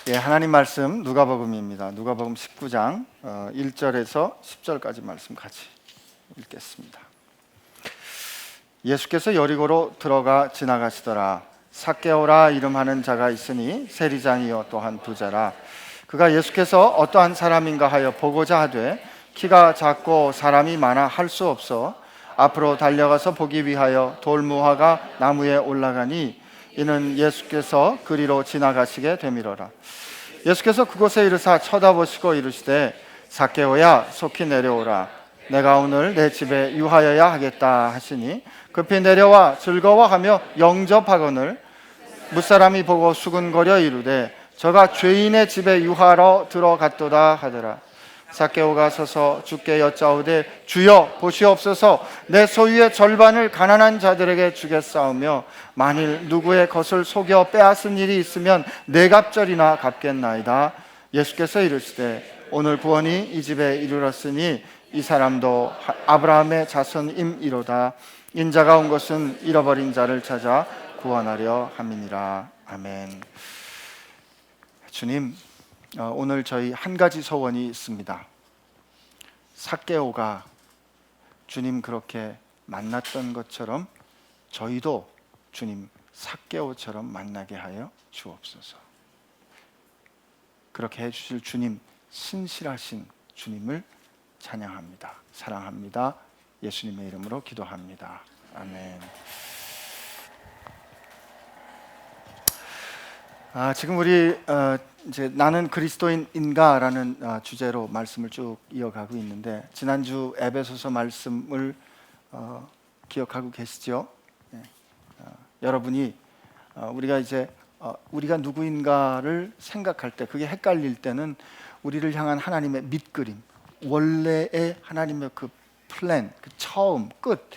예, 하나님 말씀 누가복음입니다. 누가복음 19장 1절에서 10절까지 말씀 같이 읽겠습니다. 예수께서 여리고로 들어가 지나가시더라. 삭개오라 이름하는 자가 있으니 세리장이요 또한 부자라. 그가 예수께서 어떠한 사람인가 하여 보고자 하되 키가 작고 사람이 많아 할 수 없어 앞으로 달려가서 보기 위하여 돌무화가 나무에 올라가니 이는 예수께서 그리로 지나가시게 되미러라. 예수께서 그곳에 이르사 쳐다보시고 이르시되 삭개오야 속히 내려오라. 내가 오늘 내 집에 유하여야 하겠다 하시니 급히 내려와 즐거워하며 영접하거늘 무사람이 보고 수근거려 이르되 저가 죄인의 집에 유하러 들어갔도다 하더라. 삭개오가 서서 주께 여짜오되 주여 보시옵소서, 내 소유의 절반을 가난한 자들에게 주겠사오며 만일 누구의 것을 속여 빼앗은 일이 있으면 네 갑절이나 갚겠나이다. 예수께서 이르시되 오늘 구원이 이 집에 이르렀으니 이 사람도 아브라함의 자손임이로다. 인자가 온 것은 잃어버린 자를 찾아 구원하려 함이니라. 아멘. 주님, 오늘 저희 한 가지 소원이 있습니다. 삭개오가 주님 그렇게 만났던 것처럼 저희도 주님 삭개오처럼 만나게 하여 주옵소서. 그렇게 해주실 주님, 신실하신 주님을 찬양합니다. 사랑합니다. 예수님의 이름으로 기도합니다. 아멘. 지금 우리 이제 나는 그리스도인인가라는 주제로 말씀을 쭉 이어가고 있는데, 지난주 에베소서 말씀을 기억하고 계시죠? 네. 여러분이 우리가 이제 우리가 누구인가를 생각할 때, 그게 헷갈릴 때는 우리를 향한 하나님의 밑그림, 원래의 하나님의 그 플랜, 그 처음, 끝,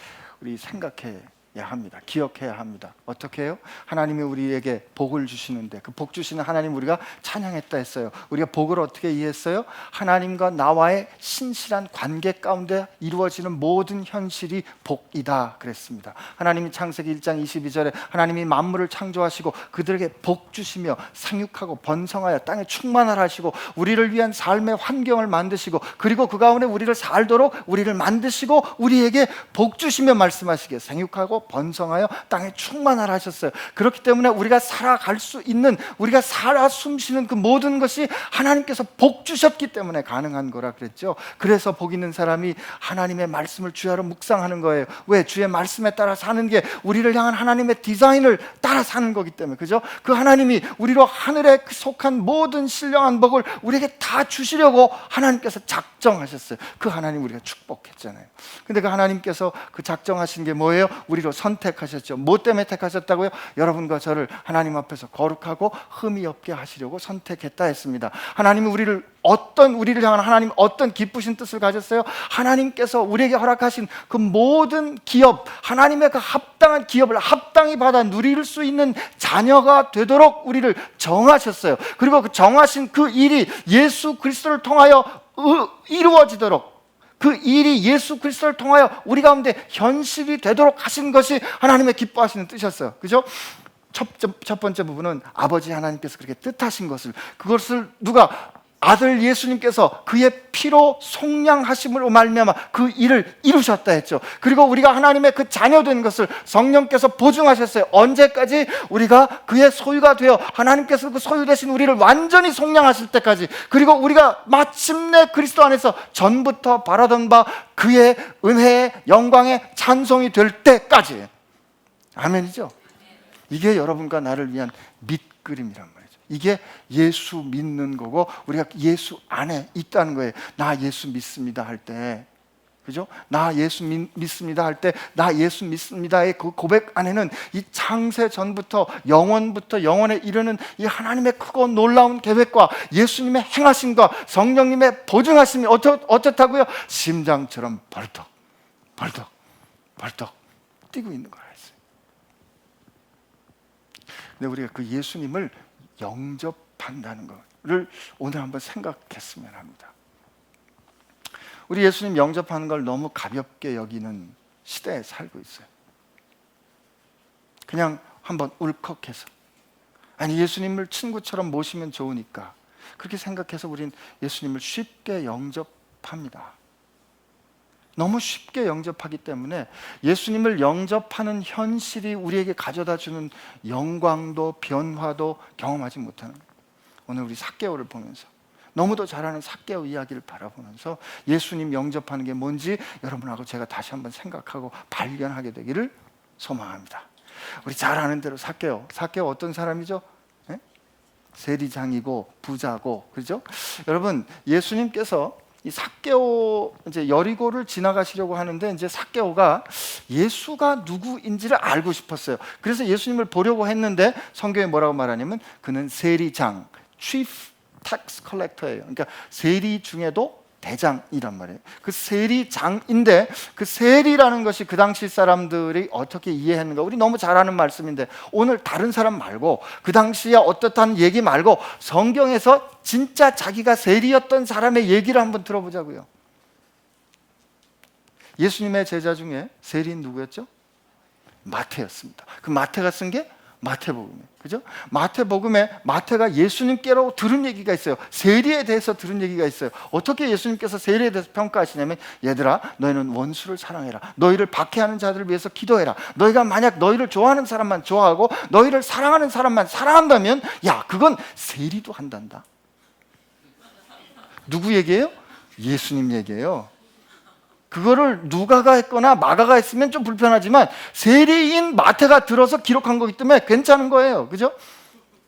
우리 생각해야 합니다. 기억해야 합니다. 어떻게 해요? 하나님이 우리에게 복을 주시는데 그 복 주시는 하나님 우리가 찬양했다 했어요. 우리가 복을 어떻게 이해했어요? 하나님과 나와의 신실한 관계 가운데 이루어지는 모든 현실이 복이다 그랬습니다. 하나님이 창세기 1장 22절에 하나님이 만물을 창조하시고 그들에게 복 주시며 생육하고 번성하여 땅에 충만하라 하시고 우리를 위한 삶의 환경을 만드시고 그리고 그 가운데 우리를 살도록 우리를 만드시고 우리에게 복 주시며 말씀하시기에 생육하고 번성하여 땅에 충만하라 하셨어요. 그렇기 때문에 우리가 살아갈 수 있는, 우리가 살아 숨쉬는 그 모든 것이 하나님께서 복 주셨기 때문에 가능한 거라 그랬죠. 그래서 복 있는 사람이 하나님의 말씀을 주야로 묵상하는 거예요. 왜? 주의 말씀에 따라 사는 게 우리를 향한 하나님의 디자인을 따라 사는 거기 때문에. 그죠? 그 하나님이 우리로 하늘에 속한 모든 신령한 복을 우리에게 다 주시려고 하나님께서 작정하셨어요. 그 하나님 우리가 축복했잖아요. 근데 그 하나님께서 그 작정하신 게 뭐예요? 우리로 선택하셨죠. 뭐 때문에 택하셨다고요? 여러분과 저를 하나님 앞에서 거룩하고 흠이 없게 하시려고 선택했다 했습니다. 하나님이 우리를 향한 하나님 어떤 기쁘신 뜻을 가졌어요? 하나님께서 우리에게 허락하신 그 모든 기업, 하나님의 그 합당한 기업을 합당히 받아 누릴 수 있는 자녀가 되도록 우리를 정하셨어요. 그리고 그 정하신 그 일이 예수 그리스도를 통하여 이루어지도록, 그 일이 예수 그리스도를 통하여 우리 가운데 현실이 되도록 하신 것이 하나님의 기뻐하시는 뜻이었어요. 그죠? 첫 번째 부분은 아버지 하나님께서 그렇게 뜻하신 것을, 그것을 누가? 아들 예수님께서 그의 피로 속량하심으로 말미암아 그 일을 이루셨다 했죠. 그리고 우리가 하나님의 그 자녀된 것을 성령께서 보증하셨어요. 언제까지? 우리가 그의 소유가 되어 하나님께서 그 소유 되신 우리를 완전히 속량하실 때까지, 그리고 우리가 마침내 그리스도 안에서 전부터 바라던 바 그의 은혜의 영광의 찬송이 될 때까지. 아멘이죠? 이게 여러분과 나를 위한 밑그림이란 말이에요. 이게 예수 믿는 거고 우리가 예수 안에 있다는 거예요. 나 예수 믿습니다 할 때, 그죠? 나 예수 믿습니다 할 때, 나 예수 믿습니다의 그 고백 안에는 이 창세 전부터 영원부터 영원에 이르는 이 하나님의 크고 놀라운 계획과 예수님의 행하심과 성령님의 보증하심이 어떻다고요? 심장처럼 벌떡 벌떡 벌떡 뛰고 있는 거예요. 근데 우리가 그 예수님을 영접한다는 것을 오늘 한번 생각했으면 합니다. 우리 예수님 영접하는 걸 너무 가볍게 여기는 시대에 살고 있어요. 그냥 한번 울컥해서 아니 예수님을 친구처럼 모시면 좋으니까 그렇게 생각해서 우린 예수님을 쉽게 영접합니다. 너무 쉽게 영접하기 때문에 예수님을 영접하는 현실이 우리에게 가져다주는 영광도 변화도 경험하지 못하는 거예요. 오늘 우리 삭개오를 보면서 너무도 잘하는 삭개오 이야기를 바라보면서 예수님 영접하는 게 뭔지 여러분하고 제가 다시 한번 생각하고 발견하게 되기를 소망합니다. 우리 잘 아는 대로 삭개오 어떤 사람이죠? 네? 세리장이고 부자고, 그렇죠? 여러분, 예수님께서 이 삭개오 이제 여리고를 지나가시려고 하는데 이제 삭개오가 예수가 누구인지를 알고 싶었어요. 그래서 예수님을 보려고 했는데 성경에 뭐라고 말하냐면 그는 세리장, chief tax collector예요. 그러니까 세리 중에도 대장이란 말이에요. 그 세리장인데 그 세리라는 것이 그 당시 사람들이 어떻게 이해했는가, 우리 너무 잘 아는 말씀인데 오늘 다른 사람 말고 그 당시에 어떻다는 얘기 말고 성경에서 진짜 자기가 세리였던 사람의 얘기를 한번 들어보자고요. 예수님의 제자 중에 세리인 누구였죠? 마태였습니다. 그 마태가 쓴 게 마태복음이에요. 그죠? 마태복음에 마태가 예수님께로 들은 얘기가 있어요. 세리에 대해서 들은 얘기가 있어요. 어떻게 예수님께서 세리에 대해서 평가하시냐면, 얘들아, 너희는 원수를 사랑해라. 너희를 박해하는 자들을 위해서 기도해라. 너희가 만약 너희를 좋아하는 사람만 좋아하고 너희를 사랑하는 사람만 사랑한다면, 야, 그건 세리도 한단다. 누구 얘기예요? 예수님 얘기예요. 그거를 누가가 했거나 마가가 했으면 좀 불편하지만 세리인 마태가 들어서 기록한 거기 때문에 괜찮은 거예요. 그죠?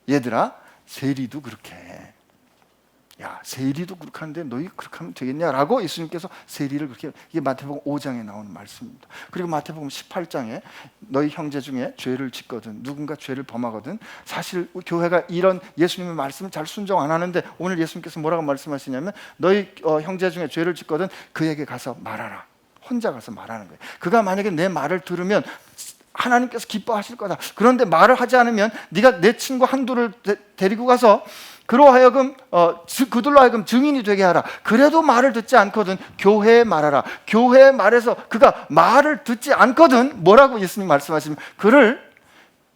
얘들아, 세리도 그렇게 해. 야, 세리도 그렇게 하는데 너희 그렇게 하면 되겠냐라고 예수님께서 세리를 그렇게, 이게 마태복음 5장에 나오는 말씀입니다. 그리고 마태복음 18장에 너희 형제 중에 죄를 짓거든, 누군가 죄를 범하거든, 사실 교회가 이런 예수님의 말씀을 잘 순종 안 하는데 오늘 예수님께서 뭐라고 말씀하시냐면 너희 형제 중에 죄를 짓거든 그에게 가서 말하라. 혼자 가서 말하는 거예요. 그가 만약에 내 말을 들으면 하나님께서 기뻐하실 거다. 그런데 말을 하지 않으면 네가 내 친구 한두를 데리고 가서 그로 하여금 그들로 하여금 증인이 되게 하라. 그래도 말을 듣지 않거든 교회에 말하라. 교회에 말해서 그가 말을 듣지 않거든 뭐라고 예수님 말씀하시면 그를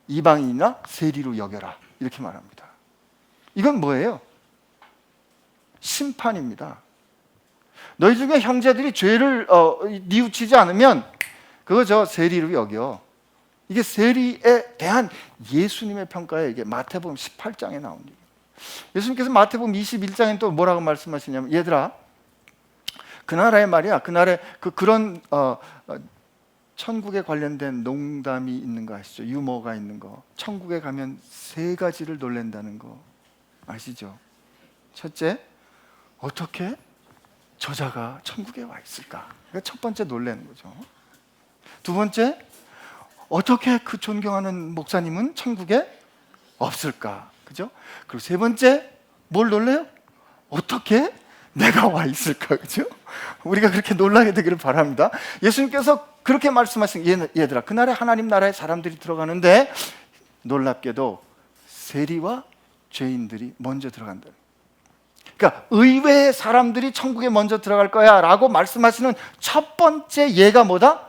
이방인이나 세리로 여겨라. 이렇게 말합니다. 이건 뭐예요? 심판입니다. 너희 중에 형제들이 죄를 뉘우치지 않으면 그거 저 세리로 여겨. 이게 세리에 대한 예수님의 평가에 이게 마태복음 18장에 나온 얘기예요. 예수님께서 마태복음 21장에 또 뭐라고 말씀하시냐면, 얘들아, 그 나라에 말이야, 그 나라에 그런 천국에 관련된 농담이 있는 거 아시죠? 유머가 있는 거. 천국에 가면 세 가지를 놀랜다는 거 아시죠? 첫째, 어떻게 저자가 천국에 와 있을까? 그러니까 첫 번째 놀라는 거죠. 두 번째, 어떻게 그 존경하는 목사님은 천국에 없을까? 그죠? 그리고 세 번째, 뭘 놀래요? 어떻게 내가 와 있을까? 그죠? 우리가 그렇게 놀라게 되기를 바랍니다. 예수님께서 그렇게 말씀하신, 얘들아, 그날에 하나님 나라에 사람들이 들어가는데 놀랍게도 세리와 죄인들이 먼저 들어간다. 그러니까 의외의 사람들이 천국에 먼저 들어갈 거야 라고 말씀하시는 첫 번째 예가 뭐다?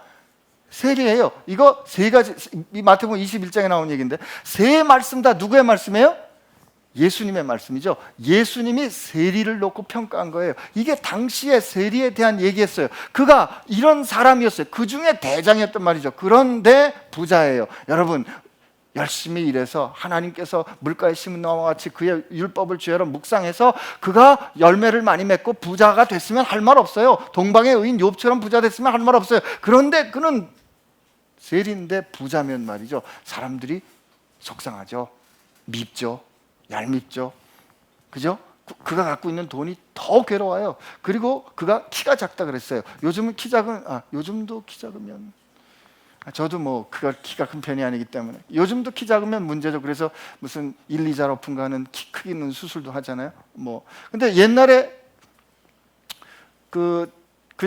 세리예요. 이거 세 가지, 이 마태복음 21장에 나온 얘기인데 세 말씀 다 누구의 말씀이에요? 예수님의 말씀이죠. 예수님이 세리를 놓고 평가한 거예요. 이게 당시의 세리에 대한 얘기였어요. 그가 이런 사람이었어요. 그 중에 대장이었단 말이죠. 그런데 부자예요. 여러분, 열심히 일해서 하나님께서 물가에 심은 나무와 같이 그의 율법을 죄로 묵상해서 그가 열매를 많이 맺고 부자가 됐으면 할 말 없어요. 동방의 의인 욥처럼 부자 됐으면 할 말 없어요. 그런데 그는 세리인데 부자면 말이죠, 사람들이 속상하죠. 밉죠. 얄밉죠. 그죠? 그가 갖고 있는 돈이 더 괴로워요. 그리고 그가 키가 작다 그랬어요. 요즘은 요즘도 키 작으면, 저도 뭐 그가 키가 큰 편이 아니기 때문에 요즘도 키 작으면 문제죠. 그래서 무슨 1, 2자 높은가는 키 크게 있는 수술도 하잖아요. 뭐 근데 옛날에 그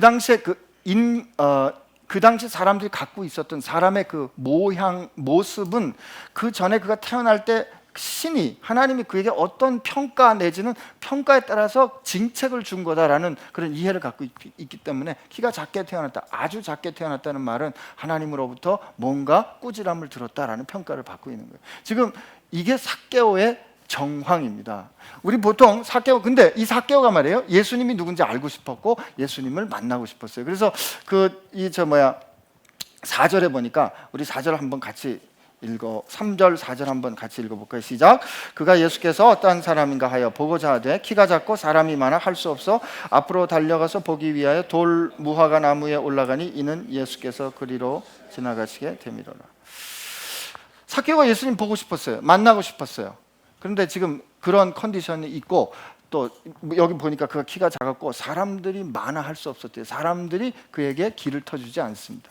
당시에 그 당시 사람들이 갖고 있었던 사람의 그 모습은 그 전에 그가 태어날 때 신이 하나님이 그에게 어떤 평가 내지는 평가에 따라서 징책을 준 거다라는 그런 이해를 갖고 있기 때문에 키가 작게 태어났다, 아주 작게 태어났다는 말은 하나님으로부터 뭔가 꾸지람을 들었다라는 평가를 받고 있는 거예요. 지금 이게 삭개오의 정황입니다. 우리 보통 삭개오, 근데 이 삭개오가 말이에요, 예수님이 누군지 알고 싶었고 예수님을 만나고 싶었어요. 그래서 4절에 보니까 우리 4절 한번 같이 3절 4절 한번 같이 읽어볼까요? 시작. 그가 예수께서 어떠한 사람인가 하여 보고자 하되 키가 작고 사람이 많아 할 수 없어 앞으로 달려가서 보기 위하여 돌 무화과 나무에 올라가니 이는 예수께서 그리로 지나가시게 되미로라. 삭개오가 예수님 보고 싶었어요. 만나고 싶었어요. 그런데 지금 그런 컨디션이 있고, 또 여기 보니까 그가 키가 작았고 사람들이 많아 할 수 없었대요. 사람들이 그에게 길을 터주지 않습니다.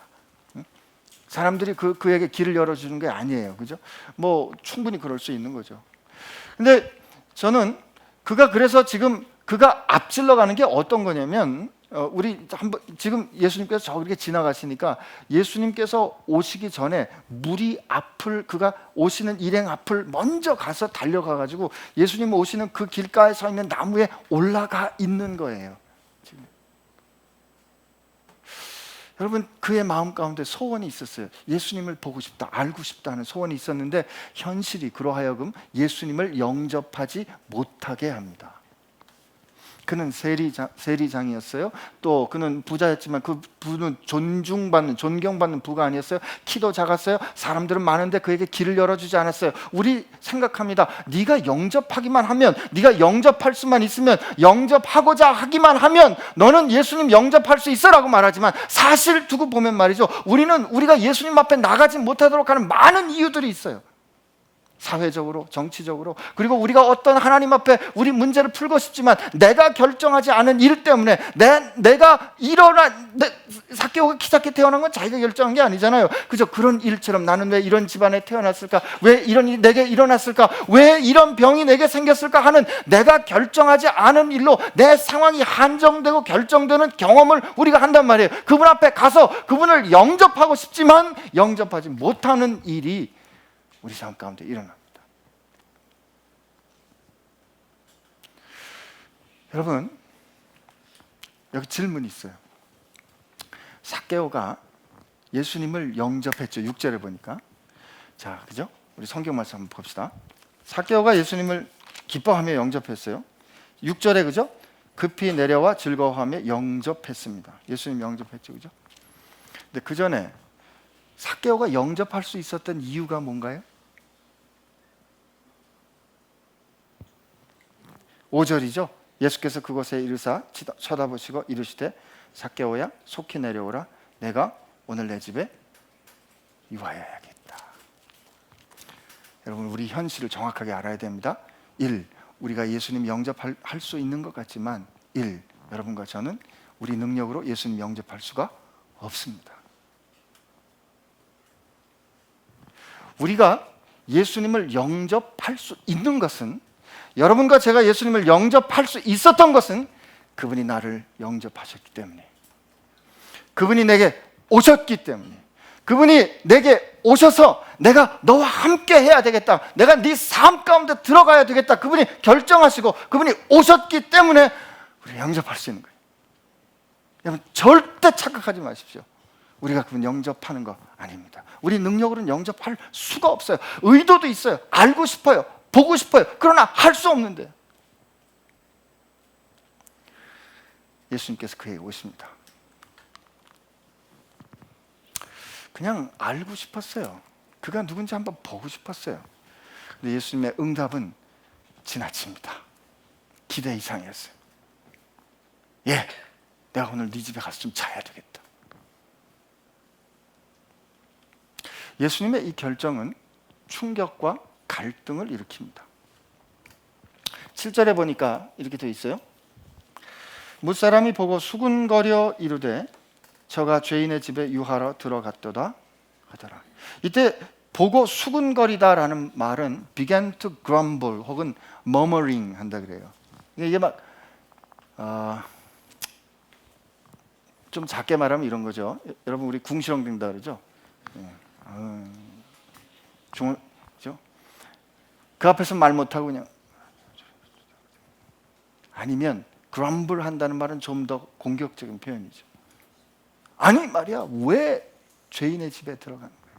사람들이 그에게 길을 열어주는 게 아니에요. 그죠? 뭐 충분히 그럴 수 있는 거죠. 근데 저는 그래서 지금 그가 앞질러 가는 게 어떤 거냐면, 우리 한번 지금 예수님께서 저렇게 지나가시니까 예수님께서 오시기 전에 그가 오시는 일행 앞을 먼저 가서 달려가 가지고 예수님 오시는 그 길가에 서 있는 나무에 올라가 있는 거예요. 여러분, 그의 마음 가운데 소원이 있었어요. 예수님을 보고 싶다, 알고 싶다는 소원이 있었는데 현실이 그러하여금 예수님을 영접하지 못하게 합니다. 그는 세리장이었어요. 또 그는 부자였지만 그 부는 존경받는 부가 아니었어요. 키도 작았어요. 사람들은 많은데 그에게 길을 열어주지 않았어요. 우리 생각합니다. 네가 영접하기만 하면, 네가 영접할 수만 있으면, 영접하고자 하기만 하면 너는 예수님 영접할 수 있어라고 말하지만, 사실 두고 보면 말이죠, 우리가 예수님 앞에 나가지 못하도록 하는 많은 이유들이 있어요. 사회적으로, 정치적으로, 그리고 우리가 어떤 하나님 앞에 우리 문제를 풀고 싶지만 내가 결정하지 않은 일 때문에 삭개오가 키 작게 태어난 건 자기가 결정한 게 아니잖아요. 그저 그런 일처럼 나는 왜 이런 집안에 태어났을까? 왜 이런 일이 내게 일어났을까? 왜 이런 병이 내게 생겼을까? 하는 내가 결정하지 않은 일로 내 상황이 한정되고 결정되는 경험을 우리가 한단 말이에요. 그분 앞에 가서 그분을 영접하고 싶지만 영접하지 못하는 일이 우리 삶 가운데 일어납니다. 여러분, 여기 질문이 있어요. 삭개오가 예수님을 영접했죠. 6절에 보니까. 자, 그죠? 우리 성경 말씀 한번 봅시다. 삭개오가 예수님을 기뻐하며 영접했어요. 6절에, 그죠? 급히 내려와 즐거워하며 영접했습니다. 예수님 영접했죠. 그죠? 근데 그 전에 삭개오가 영접할 수 있었던 이유가 뭔가요? 5절이죠. 예수께서 그곳에 이르사 쳐다보시고 이르시되 삭개오야 속히 내려오라. 내가 오늘 내 집에 유하여야겠다. 여러분, 우리 현실을 정확하게 알아야 됩니다. 1. 우리가 예수님 영접할 수 있는 것 같지만 1. 여러분과 저는 우리 능력으로 예수님 영접할 수가 없습니다. 우리가 예수님을 영접할 수 있는 것은, 여러분과 제가 예수님을 영접할 수 있었던 것은 그분이 나를 영접하셨기 때문에, 그분이 내게 오셨기 때문에, 그분이 내게 오셔서 내가 너와 함께 해야 되겠다, 내가 네 삶 가운데 들어가야 되겠다, 그분이 결정하시고 그분이 오셨기 때문에 우리가 영접할 수 있는 거예요. 여러분, 절대 착각하지 마십시오. 우리가 그분 영접하는 거 아닙니다. 우리 능력으로는 영접할 수가 없어요. 의도도 있어요. 알고 싶어요. 보고 싶어요. 그러나 할 수 없는데 예수님께서 그에게 오십니다. 그냥 알고 싶었어요. 그가 누군지 한번 보고 싶었어요. 근데 예수님의 응답은 지나칩니다. 기대 이상이었어요. 예, 내가 오늘 네 집에 가서 좀 자야 되겠다. 예수님의 이 결정은 충격과 갈등을 일으킵니다. 7절에 보니까 이렇게 되어 있어요. 무사람이 보고 수군거려 이르되 저가 죄인의 집에 유하러 들어갔도다 하더라. 이때 보고 수군거리다라는 말은 began to grumble 혹은 murmuring 한다 그래요. 이게 막 좀 작게 말하면 이런 거죠. 여러분, 우리 궁시렁 된다 그러죠. 그죠? 그 앞에서 말 못하고 그냥, 아니면 grumble 한다는 말은 좀 더 공격적인 표현이죠. 아니 말이야, 왜 죄인의 집에 들어가는 거예요?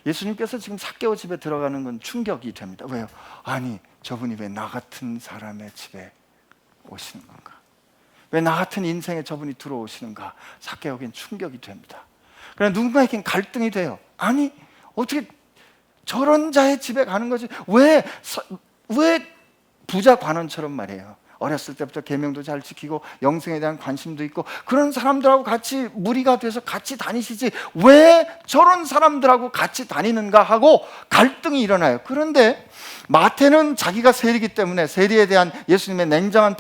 예수님께서 지금 삭개오 집에 들어가는 건 충격이 됩니다. 왜요? 아니 저분이 왜 나 같은 사람의 집에 오시는 건가? 왜 나 같은 인생에 저분이 들어오시는가? 삭개오에겐 충격이 됩니다. 그러나 누군가에겐 갈등이 돼요. 아니 어떻게 저런 자의 집에 가는 거지? 왜 부자 관원처럼 말이에요. 어렸을 때부터 계명도 잘 지키고 영생에 대한 관심도 있고 그런 사람들하고 같이 무리가 돼서 같이 다니시지 왜 저런 사람들하고 같이 다니는가 하고 갈등이 일어나요. 그런데 마태는 자기가 세리이기 때문에 세리에 대한 예수님의 냉정한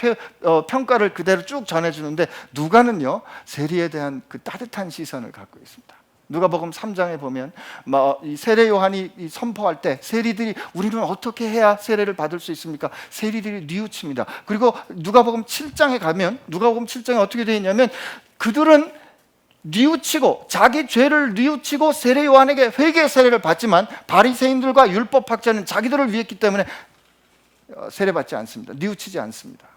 평가를 그대로 쭉 전해주는데, 누가는요 세리에 대한 그 따뜻한 시선을 갖고 있습니다. 누가복음 3장에 보면 이 세례 요한이 선포할 때 세리들이 우리는 어떻게 해야 세례를 받을 수 있습니까? 세리들이 뉘우칩니다. 그리고 누가복음 7장에 가면 누가복음 7장에 어떻게 되어 있냐면 그들은 뉘우치고 자기 죄를 뉘우치고 세례 요한에게 회개 세례를 받지만 바리새인들과 율법학자는 자기들을 위했기 때문에 세례받지 않습니다. 뉘우치지 않습니다.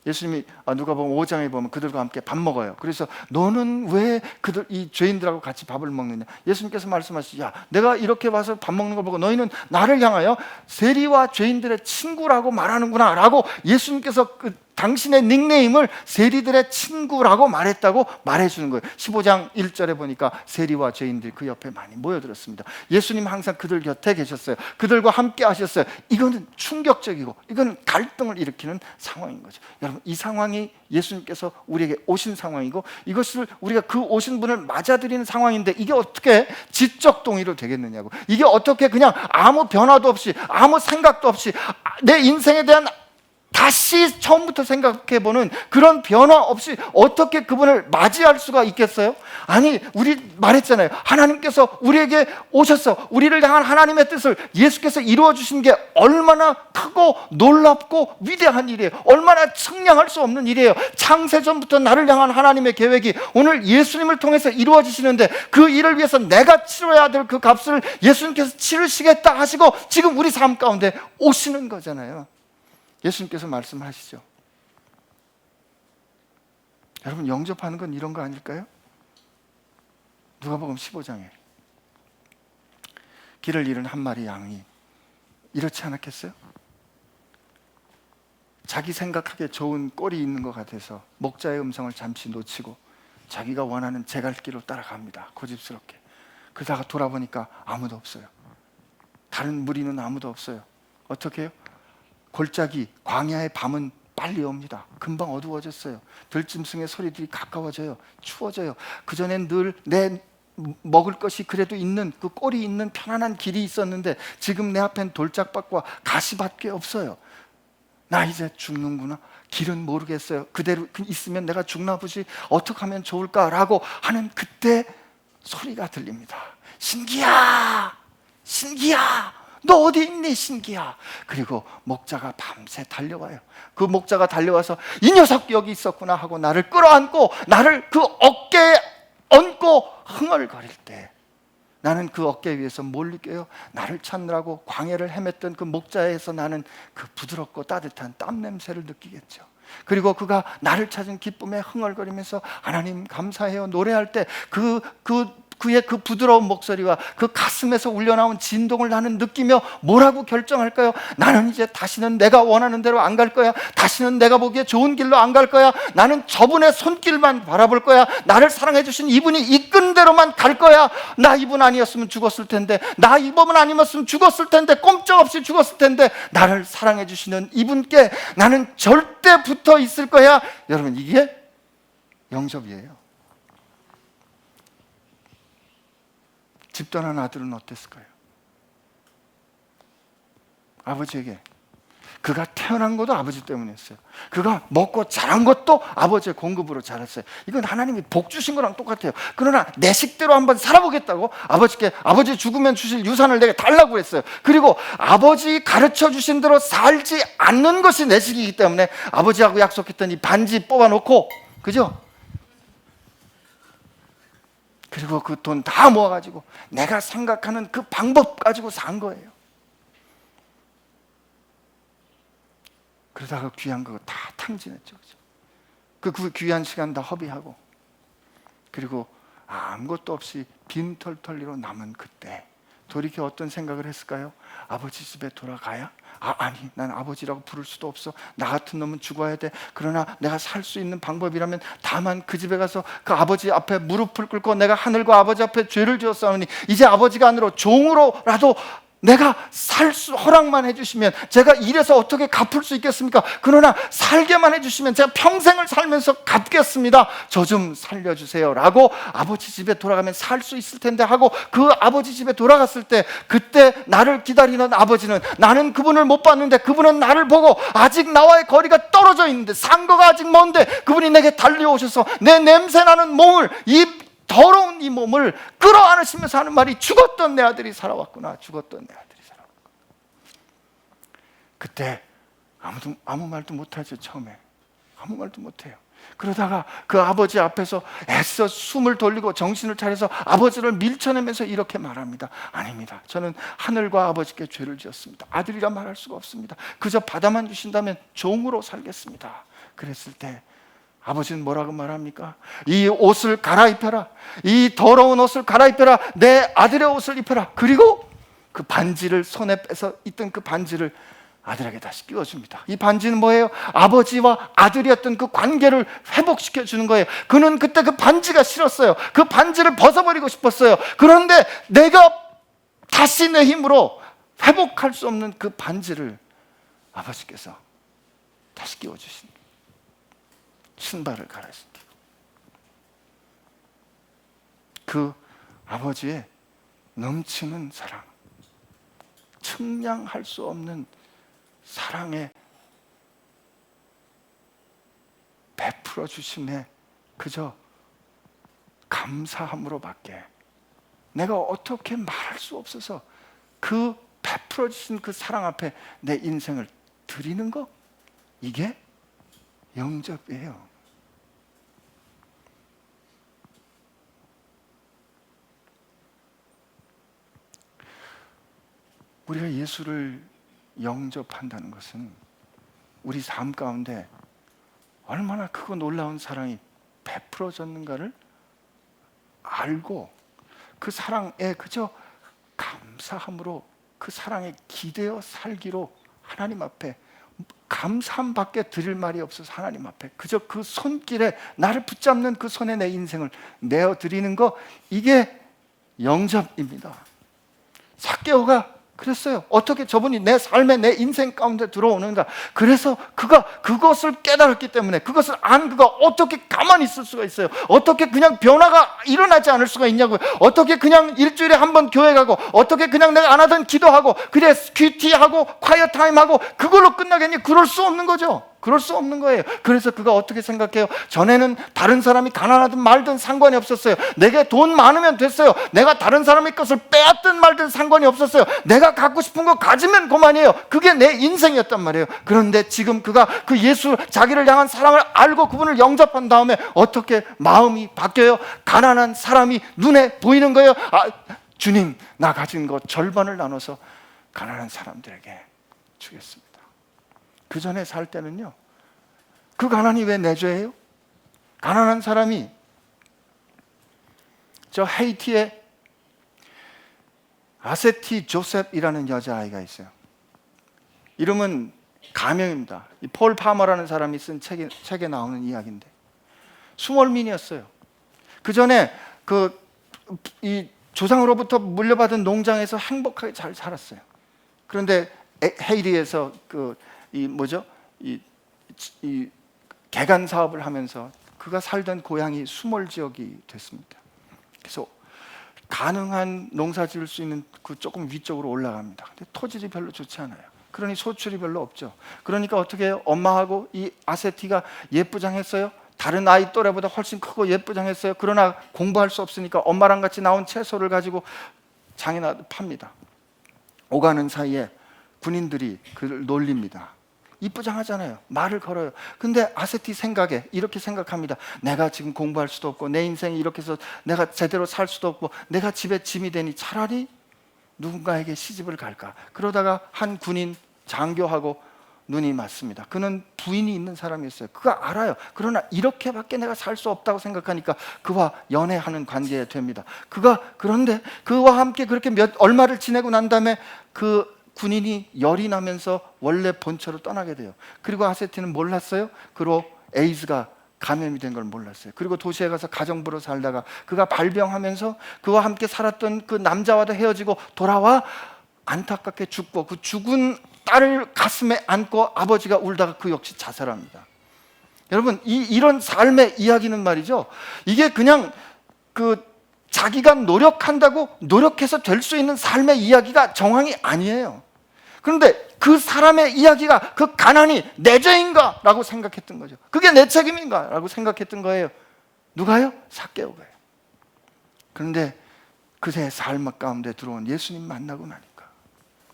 예수님이 누가복음 5장에 보면 그들과 함께 밥 먹어요. 그래서 너는 왜 이 죄인들하고 같이 밥을 먹느냐? 예수님께서 말씀하시죠. 야, 내가 이렇게 와서 밥 먹는 걸 보고 너희는 나를 향하여 세리와 죄인들의 친구라고 말하는구나 라고 예수님께서 당신의 닉네임을 세리들의 친구라고 말했다고 말해주는 거예요. 15장 1절에 보니까 세리와 죄인들이 그 옆에 많이 모여들었습니다. 예수님 항상 그들 곁에 계셨어요. 그들과 함께 하셨어요. 이거는 충격적이고 이거는 갈등을 일으키는 상황인 거죠. 여러분, 이 상황이 예수님께서 우리에게 오신 상황이고 이것을 우리가 그 오신 분을 맞아들이는 상황인데 이게 어떻게 지적 동의로 되겠느냐고. 이게 어떻게 그냥 아무 변화도 없이 아무 생각도 없이 내 인생에 대한 다시 처음부터 생각해보는 그런 변화 없이 어떻게 그분을 맞이할 수가 있겠어요? 아니, 우리 말했잖아요. 하나님께서 우리에게 오셔서 우리를 향한 하나님의 뜻을 예수께서 이루어 주신 게 얼마나 크고 놀랍고 위대한 일이에요. 얼마나 측량할 수 없는 일이에요. 창세전부터 나를 향한 하나님의 계획이 오늘 예수님을 통해서 이루어지시는데 그 일을 위해서 내가 치러야 될 그 값을 예수님께서 치르시겠다 하시고 지금 우리 삶 가운데 오시는 거잖아요. 예수님께서 말씀하시죠. 여러분, 영접하는 건 이런 거 아닐까요? 누가복음 15장에 길을 잃은 한 마리 양이 이렇지 않았겠어요? 자기 생각하기에 좋은 꼴이 있는 것 같아서 목자의 음성을 잠시 놓치고 자기가 원하는 제갈길로 따라갑니다. 고집스럽게. 그러다가 돌아보니까 아무도 없어요. 다른 무리는 아무도 없어요. 어떻게 해요? 골짜기, 광야의 밤은 빨리 옵니다. 금방 어두워졌어요. 들짐승의 소리들이 가까워져요. 추워져요. 그전엔 늘 내 먹을 것이 그래도 있는 그 꼴이 있는 편안한 길이 있었는데 지금 내 앞엔 돌짝밭과 가시밭밖에 없어요. 나 이제 죽는구나. 길은 모르겠어요. 그대로 있으면 내가 죽나 보지. 어떻게 하면 좋을까라고 하는 그때 소리가 들립니다. 신기야! 신기야! 너 어디 있니 신기야? 그리고 목자가 밤새 달려와요. 그 목자가 달려와서 이 녀석 여기 있었구나 하고 나를 끌어안고 나를 그 어깨에 얹고 흥얼거릴 때 나는 그 어깨 위에서 뭘 느껴요? 나를 찾느라고 광야를 헤맸던 그 목자에서 나는 그 부드럽고 따뜻한 땀 냄새를 느끼겠죠. 그리고 그가 나를 찾은 기쁨에 흥얼거리면서 하나님 감사해요 노래할 때 그의 그 부드러운 목소리와 그 가슴에서 울려나온 진동을 나는 느끼며 뭐라고 결정할까요? 나는 이제 다시는 내가 원하는 대로 안 갈 거야. 다시는 내가 보기에 좋은 길로 안 갈 거야. 나는 저분의 손길만 바라볼 거야. 나를 사랑해 주신 이분이 이끈 대로만 갈 거야. 나 이분 아니었으면 죽었을 텐데, 나 이분 아니었으면 죽었을 텐데, 꼼짝없이 죽었을 텐데, 나를 사랑해 주시는 이분께 나는 절대 붙어 있을 거야. 여러분, 이게 영접이에요. 집 떠난 아들은 어땠을까요? 아버지에게 그가 태어난 것도 아버지 때문이었어요. 그가 먹고 자란 것도 아버지의 공급으로 자랐어요. 이건 하나님이 복 주신 거랑 똑같아요. 그러나 내 식대로 한번 살아보겠다고 아버지께 아버지 죽으면 주실 유산을 내게 달라고 했어요. 그리고 아버지 가르쳐 주신 대로 살지 않는 것이 내 식이기 때문에 아버지하고 약속했던 이 반지 뽑아놓고, 그죠? 그리고 그 돈 다 모아가지고 내가 생각하는 그 방법 가지고 산 거예요. 그러다가 귀한 거 다 탕진했죠. 그 귀한 시간 다 허비하고, 그리고 아무것도 없이 빈털털리로 남은 그때 돌이켜 어떤 생각을 했을까요? 아버지 집에 돌아가야? 아니, 난 아버지라고 부를 수도 없어. 나 같은 놈은 죽어야 돼. 그러나 내가 살 수 있는 방법이라면 다만 그 집에 가서 그 아버지 앞에 무릎을 꿇고 내가 하늘과 아버지 앞에 죄를 지었사오니 이제 아버지가 아니라 종으로라도 내가 살 수 허락만 해주시면 제가 이래서 어떻게 갚을 수 있겠습니까? 그러나 살게만 해주시면 제가 평생을 살면서 갚겠습니다. 저 좀 살려주세요 라고 아버지 집에 돌아가면 살 수 있을 텐데 하고 그 아버지 집에 돌아갔을 때 그때 나를 기다리는 아버지는, 나는 그분을 못 봤는데 그분은 나를 보고 아직 나와의 거리가 떨어져 있는데 상거가 아직 먼데 그분이 내게 달려오셔서 내 냄새나는 몸을, 이 더러운 이 몸을 끌어안으시면서 하는 말이, 죽었던 내 아들이 살아왔구나. 죽었던 내 아들이 살아왔구나. 그때 아무 말도 못하죠. 처음에 아무 말도 못해요. 그러다가 그 아버지 앞에서 애써 숨을 돌리고 정신을 차려서 아버지를 밀쳐내면서 이렇게 말합니다. 아닙니다. 저는 하늘과 아버지께 죄를 지었습니다. 아들이라 말할 수가 없습니다. 그저 받아만 주신다면 종으로 살겠습니다. 그랬을 때 아버지는 뭐라고 말합니까? 이 옷을 갈아입혀라. 이 더러운 옷을 갈아입혀라. 내 아들의 옷을 입혀라. 그리고 그 반지를, 손에 빼서 있던 그 반지를 아들에게 다시 끼워줍니다. 이 반지는 뭐예요? 아버지와 아들이었던 그 관계를 회복시켜 주는 거예요. 그는 그때 그 반지가 싫었어요. 그 반지를 벗어버리고 싶었어요. 그런데 내가 다시 내 힘으로 회복할 수 없는 그 반지를 아버지께서 다시 끼워주신, 신발을 갈아신다. 그 아버지의 넘치는 사랑, 측량할 수 없는 사랑에 베풀어 주심에 그저 감사함으로밖에 내가 어떻게 말할 수 없어서 그 베풀어 주신 그 사랑 앞에 내 인생을 드리는 거, 이게 영접이에요. 우리가 예수를 영접한다는 것은 우리 삶 가운데 얼마나 크고 놀라운 사랑이 베풀어졌는가를 알고 그 사랑에 그저 감사함으로, 그 사랑에 기대어 살기로 하나님 앞에 감사함밖에 드릴 말이 없어서 하나님 앞에 그저 그 손길에, 나를 붙잡는 그 손에 내 인생을 내어드리는 거, 이게 영접입니다. 삭개오가 그랬어요. 어떻게 저분이 내 삶에, 내 인생 가운데 들어오는가. 그래서 그가 그것을 깨달았기 때문에, 그것을 안 그가 어떻게 가만히 있을 수가 있어요? 어떻게 그냥 변화가 일어나지 않을 수가 있냐고요. 어떻게 그냥 일주일에 한 번 교회 가고, 어떻게 그냥 내가 안 하던 기도하고, 그래 큐티하고 콰이어 타임하고 그걸로 끝나겠니? 그럴 수 없는 거죠. 그럴 수 없는 거예요. 그래서 그가 어떻게 생각해요? 전에는 다른 사람이 가난하든 말든 상관이 없었어요. 내게 돈 많으면 됐어요. 내가 다른 사람의 것을 빼앗든 말든 상관이 없었어요. 내가 갖고 싶은 거 가지면 그만이에요. 그게 내 인생이었단 말이에요. 그런데 지금 그가 그 예수, 자기를 향한 사랑을 알고 그분을 영접한 다음에 어떻게 마음이 바뀌어요? 가난한 사람이 눈에 보이는 거예요. 주님, 나 가진 거 절반을 나눠서 가난한 사람들에게 주겠습니다. 그 전에 살 때는요, 그 가난이 왜 내 죄예요? 가난한 사람이, 저 헤이티에 아세티 조셉이라는 여자아이가 있어요. 이름은 가명입니다. 폴 파머라는 사람이 쓴 책에 나오는 이야기인데, 스몰민이었어요. 그 전에 이 조상으로부터 물려받은 농장에서 행복하게 잘 살았어요. 그런데 헤이티에서 이 개간 사업을 하면서 그가 살던 고향이 수몰 지역이 됐습니다. 그래서 가능한 농사 지을 수 있는 그 조금 위쪽으로 올라갑니다. 근데 토질이 별로 좋지 않아요. 그러니 소출이 별로 없죠. 그러니까 어떻게 해요? 엄마하고 이 아세티가 예쁘장했어요. 다른 아이 또래보다 훨씬 크고 예쁘장했어요. 그러나 공부할 수 없으니까 엄마랑 같이 나온 채소를 가지고 장에나 팝니다. 오가는 사이에 군인들이 그를 놀립니다. 이쁘장하잖아요. 말을 걸어요. 근데 아세티 생각에 이렇게 생각합니다. 내가 지금 공부할 수도 없고 내 인생이 이렇게 해서 내가 제대로 살 수도 없고 내가 집에 짐이 되니 차라리 누군가에게 시집을 갈까. 그러다가 한 군인 장교하고 눈이 맞습니다. 그는 부인이 있는 사람이었어요. 그가 알아요. 그러나 이렇게밖에 내가 살 수 없다고 생각하니까 그와 연애하는 관계에 됩니다. 그런데 그와 함께 그렇게 얼마를 지내고 난 다음에 그 군인이 열이 나면서 원래 본처로 떠나게 돼요. 그리고 하세티는 몰랐어요. 그로 에이즈가 감염이 된 걸 몰랐어요. 그리고 도시에 가서 가정부로 살다가 그가 발병하면서 그와 함께 살았던 그 남자와도 헤어지고 돌아와 안타깝게 죽고, 그 죽은 딸을 가슴에 안고 아버지가 울다가 그 역시 자살합니다. 여러분, 이런 삶의 이야기는 말이죠, 이게 그냥 자기가 노력한다고 노력해서 될 수 있는 삶의 이야기가 정황이 아니에요. 그런데 그 사람의 이야기가 그 가난이 내 죄인가? 라고 생각했던 거죠. 그게 내 책임인가? 라고 생각했던 거예요. 누가요? 삭개오가요. 그런데 그의 삶 가운데 들어온 예수님 만나고 나니까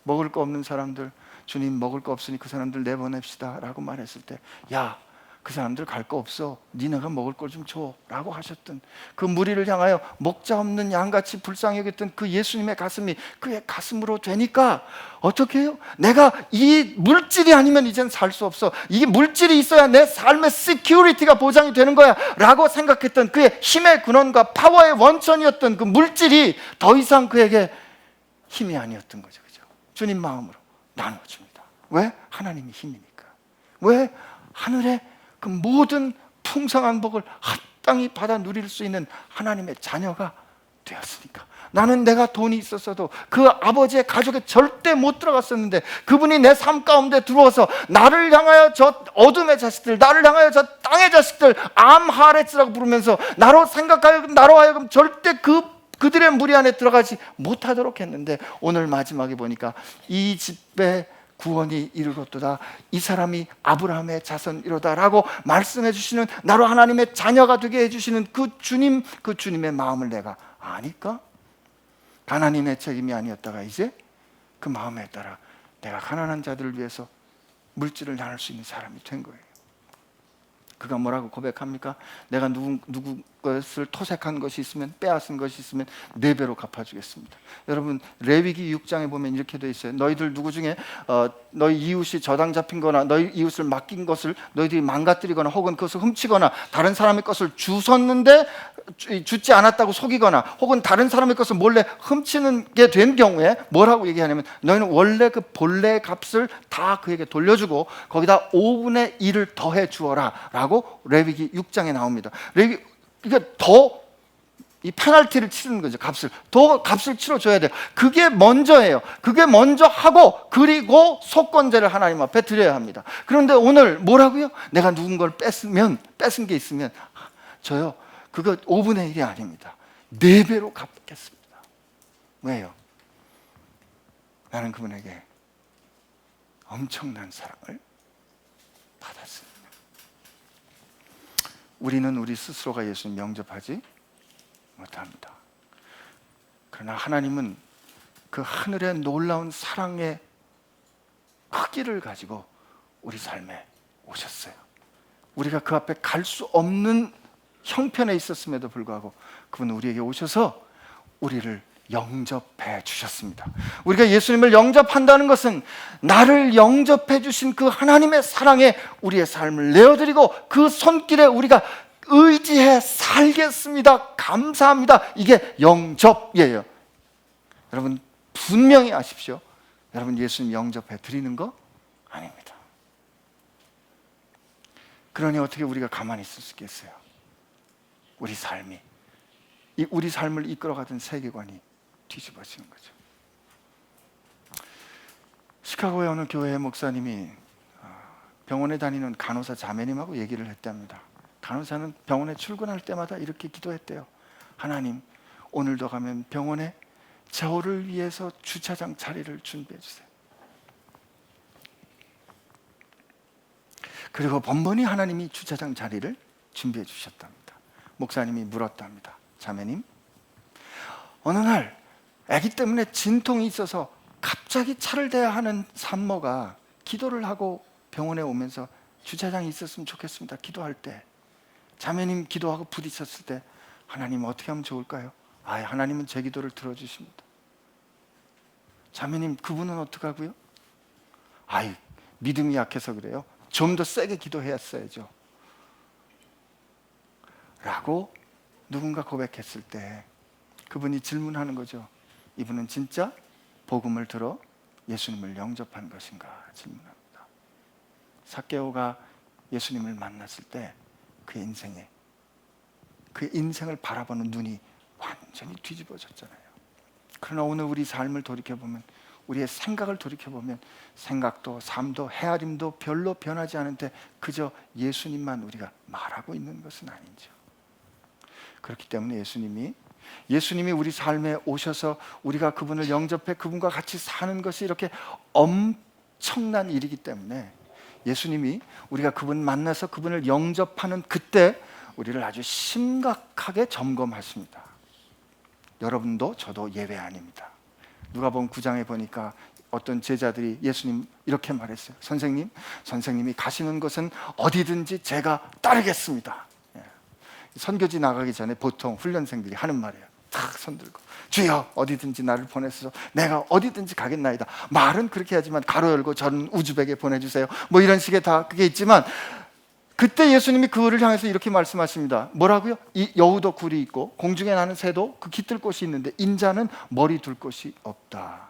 먹을 거 없는 사람들, 주님 먹을 거 없으니 그 사람들 내보냅시다 라고 말했을 때, 야, 그 사람들 갈 거 없어, 니네가 먹을 걸 좀 줘 라고 하셨던 그 무리를 향하여 먹자 없는 양같이 불쌍히 여겼던 그 예수님의 가슴이 그의 가슴으로 되니까 어떻게 해요? 내가 이 물질이 아니면 이젠 살 수 없어, 이 물질이 있어야 내 삶의 시큐리티가 보장이 되는 거야 라고 생각했던 그의 힘의 근원과 파워의 원천이었던 그 물질이 더 이상 그에게 힘이 아니었던 거죠. 그죠? 주님 마음으로 나눠줍니다. 왜? 하나님이 힘이니까. 왜? 하늘의 그 모든 풍성한 복을 합당히 받아 누릴 수 있는 하나님의 자녀가 되었으니까. 나는 내가 돈이 있었어도 그 아버지의 가족에 절대 못 들어갔었는데 그분이 내 삶 가운데 들어와서 나를 향하여 저 어둠의 자식들, 나를 향하여 저 땅의 자식들 암하레스라고 부르면서 나로 하여금 절대 그들의 무리 안에 들어가지 못하도록 했는데, 오늘 마지막에 보니까 이 집에 구원이 이르렀도다, 이 사람이 아브라함의 자손이로다 라고 말씀해 주시는, 나로 하나님의 자녀가 되게 해주시는 그 주님의 마음을 내가 아니까 가난이 책임이 아니었다가 이제 그 마음에 따라 내가 가난한 자들을 위해서 물질을 나눌 수 있는 사람이 된 거예요. 그가 뭐라고 고백합니까? 내가 누구 것을 토색한 것이 있으면, 빼앗은 것이 있으면 4배로 갚아주겠습니다. 여러분, 레위기 6장에 보면 이렇게 돼 있어요. 너희들 누구 중에 너희 이웃이 저당 잡힌 거나 너희 이웃을 맡긴 것을 너희들이 망가뜨리거나 혹은 그것을 훔치거나 다른 사람의 것을 주웠는데 주지 않았다고 속이거나 혹은 다른 사람의 것을 몰래 훔치는 게 된 경우에 뭐라고 얘기하냐면, 너희는 원래 그 본래의 값을 다 그에게 돌려주고 거기다 5분의 1을 더해 주어라 라고 레위기 6장에 나옵니다. 이게 더 이 페널티를 치르는 거죠. 값을 치러줘야 돼요. 그게 먼저예요. 그게 먼저 하고 그리고 속건제를 하나님 앞에 드려야 합니다. 그런데 오늘 뭐라고요? 내가 누군가를 뺏은 게 있으면 저요, 그거 5분의 1이 아닙니다. 4배로 갚겠습니다. 왜요? 나는 그분에게 엄청난 사랑을 받았습니다. 우리는 우리 스스로가 예수님 영접하지 못합니다. 그러나 하나님은 그 하늘의 놀라운 사랑의 크기를 가지고 우리 삶에 오셨어요. 우리가 그 앞에 갈 수 없는 형편에 있었음에도 불구하고 그분은 우리에게 오셔서 우리를 영접해 주셨습니다. 우리가 예수님을 영접한다는 것은 나를 영접해 주신 그 하나님의 사랑에 우리의 삶을 내어드리고 그 손길에 우리가 의지해 살겠습니다, 감사합니다, 이게 영접이에요. 여러분 분명히 아십시오. 여러분 예수님 영접해 드리는 거 아닙니다. 그러니 어떻게 우리가 가만히 있을 수 있겠어요? 우리 삶을 이끌어가던 세계관이 뒤집어지는 거죠. 시카고의 어느 교회 목사님이 병원에 다니는 간호사 자매님하고 얘기를 했답니다. 간호사는 병원에 출근할 때마다 이렇게 기도했대요. 하나님, 오늘도 가면 병원에 저를 위해서 주차장 자리를 준비해 주세요. 그리고 번번이 하나님이 주차장 자리를 준비해 주셨답니다. 목사님이 물었답니다. 자매님, 어느 날 아기 때문에 진통이 있어서 갑자기 차를 대야 하는 산모가 기도를 하고 병원에 오면서 주차장이 있었으면 좋겠습니다 기도할 때, 자매님 기도하고 부딪혔을 때 하나님 어떻게 하면 좋을까요? 하나님은 제 기도를 들어주십니다. 자매님, 그분은 어떡하고요? 믿음이 약해서 그래요. 좀 더 세게 기도했어야죠. 라고 누군가 고백했을 때 그분이 질문하는 거죠. 이분은 진짜 복음을 들어 예수님을 영접한 것인가 질문합니다. 삭개오가 예수님을 만났을 때 그 인생을 바라보는 눈이 완전히 뒤집어졌잖아요. 그러나 오늘 우리 삶을 돌이켜보면, 우리의 생각을 돌이켜보면 생각도 삶도 헤아림도 별로 변하지 않은데 그저 예수님만 우리가 말하고 있는 것은 아니죠. 그렇기 때문에 예수님이 우리 삶에 오셔서 우리가 그분을 영접해 그분과 같이 사는 것이 이렇게 엄청난 일이기 때문에 예수님이 우리가 그분 만나서 그분을 영접하는 그때 우리를 아주 심각하게 점검하십니다. 여러분도 저도 예외 아닙니다. 누가복음 9장에 보니까 어떤 제자들이 예수님 이렇게 말했어요. 선생님이 가시는 곳은 어디든지 제가 따르겠습니다. 선교지 나가기 전에 보통 훈련생들이 하는 말이에요. 탁 손들고 주여 어디든지 나를 보내소서, 내가 어디든지 가겠나이다. 말은 그렇게 하지만 가로 열고 저는 우즈벡에 보내주세요, 뭐 이런 식의 다 그게 있지만, 그때 예수님이 그를 향해서 이렇게 말씀하십니다. 뭐라고요? 이 여우도 굴이 있고 공중에 나는 새도 그 깃들 곳이 있는데 인자는 머리 둘 곳이 없다.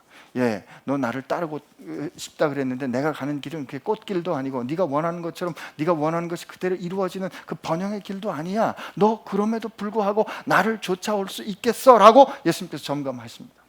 너 나를 따르고 싶다 그랬는데 내가 가는 길은 그게 꽃길도 아니고 네가 원하는 것처럼 네가 원하는 것이 그대로 이루어지는 그 번영의 길도 아니야. 너 그럼에도 불구하고 나를 쫓아올 수 있겠어? 라고 예수님께서 점검하십니다.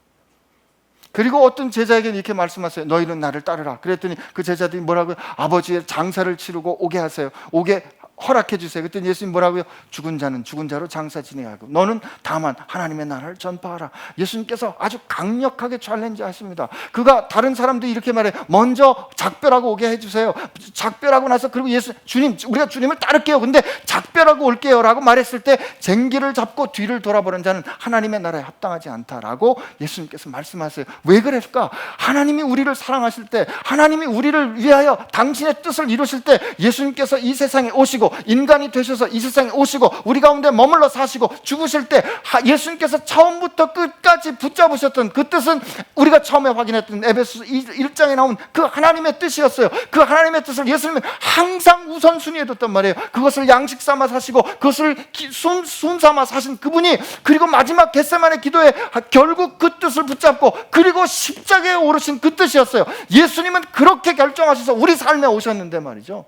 그리고 어떤 제자에게는 이렇게 말씀하세요. 너희는 나를 따르라. 그랬더니 그 제자들이 뭐라고요? 아버지의 장사를 치르고 오게 하세요. 오게 허락해 주세요. 그랬더니 예수님 뭐라고요? 죽은 자는 죽은 자로 장사 지내하고 너는 다만 하나님의 나라를 전파하라. 예수님께서 아주 강력하게 챌린지 하십니다. 그가 다른 사람들이 이렇게 말해, 먼저 작별하고 오게 해주세요. 작별하고 나서 그리고 주님 우리가 주님을 따를게요. 근데 작별하고 올게요 라고 말했을 때 쟁기를 잡고 뒤를 돌아보는 자는 하나님의 나라에 합당하지 않다라고 예수님께서 말씀하세요. 왜 그랬을까? 하나님이 우리를 사랑하실 때, 하나님이 우리를 위하여 당신의 뜻을 이루실 때 예수님께서 이 세상에 오시고 인간이 되셔서 이 세상에 오시고 우리 가운데 머물러 사시고 죽으실 때 예수님께서 처음부터 끝까지 붙잡으셨던 그 뜻은 우리가 처음에 확인했던 에베소서 1장에 나온 그 하나님의 뜻이었어요. 그 하나님의 뜻을 예수님은 항상 우선순위에 뒀단 말이에요. 그것을 양식 삼아 사시고 그것을 순 삼아 사신 그분이, 그리고 마지막 겟세마네 기도에 결국 그 뜻을 붙잡고 그리고 십자가에 오르신 그 뜻이었어요. 예수님은 그렇게 결정하셔서 우리 삶에 오셨는데 말이죠.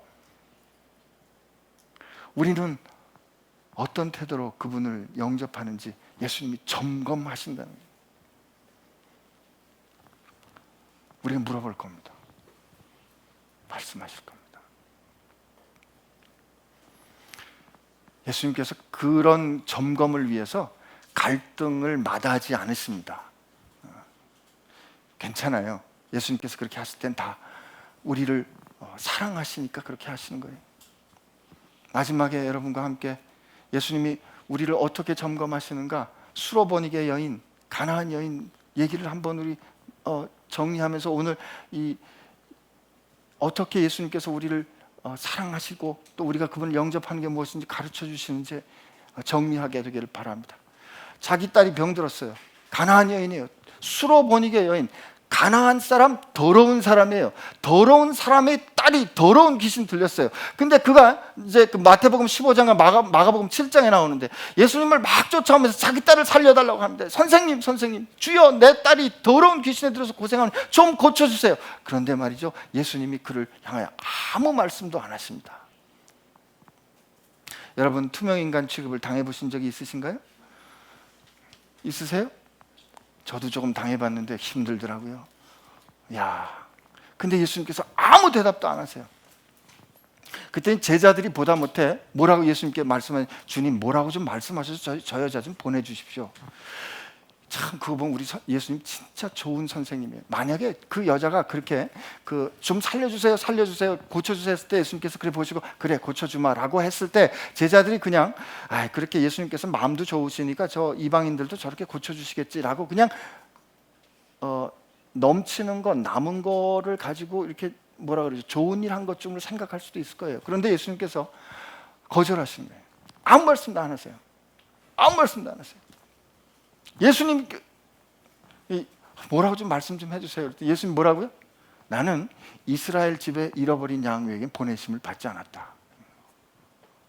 우리는 어떤 태도로 그분을 영접하는지 예수님이 점검하신다는 거예요. 우리는 물어볼 겁니다. 말씀하실 겁니다. 예수님께서 그런 점검을 위해서 갈등을 마다하지 않으십니다. 괜찮아요. 예수님께서 그렇게 하실 땐 다 우리를 사랑하시니까 그렇게 하시는 거예요. 마지막에 여러분과 함께 예수님이 우리를 어떻게 점검하시는가, 수로보니게 여인, 가나안 여인 얘기를 한번 우리 정리하면서 오늘 어떻게 예수님께서 우리를 사랑하시고 또 우리가 그분을 영접하는 게 무엇인지 가르쳐 주시는지 정리하게 되기를 바랍니다. 자기 딸이 병들었어요. 가나안 여인이에요. 수로보니게 여인, 가나안 사람, 더러운 사람이에요. 더러운 사람의 딸이 더러운 귀신 들렸어요. 근데 그가 이제 그 마태복음 15장과 마가복음 7장에 나오는데 예수님을 막 쫓아오면서 자기 딸을 살려달라고 하는데, 선생님 주여 내 딸이 더러운 귀신에 들어서 고생하는 좀 고쳐주세요. 그런데 말이죠, 예수님이 그를 향하여 아무 말씀도 안 하십니다. 여러분 투명인간 취급을 당해보신 적이 있으신가요? 있으세요? 저도 조금 당해봤는데 힘들더라고요. 근데 예수님께서 아무 대답도 안 하세요. 그때 제자들이 보다 못해 뭐라고 예수님께 말씀하니, 주님 뭐라고 좀 말씀하셔서 저 여자 좀 보내주십시오. 참 그거 보면 우리 예수님 진짜 좋은 선생님이에요. 만약에 그 여자가 그렇게 좀 살려주세요 고쳐주세요 했을 때 예수님께서 그래 보시고 그래 고쳐주마 라고 했을 때 제자들이 그냥 그렇게 예수님께서 마음도 좋으시니까 저 이방인들도 저렇게 고쳐주시겠지라고 그냥 넘치는 거 남은 거를 가지고 이렇게 뭐라 그러죠, 좋은 일 한 것쯤으로 생각할 수도 있을 거예요. 그런데 예수님께서 거절하시는 거예요. 아무 말씀도 안 하세요. 아무 말씀도 안 하세요. 예수님 뭐라고 좀 말씀 좀 해주세요. 예수님 뭐라고요? 나는 이스라엘 집에 잃어버린 양 외에겐 보내심을 받지 않았다.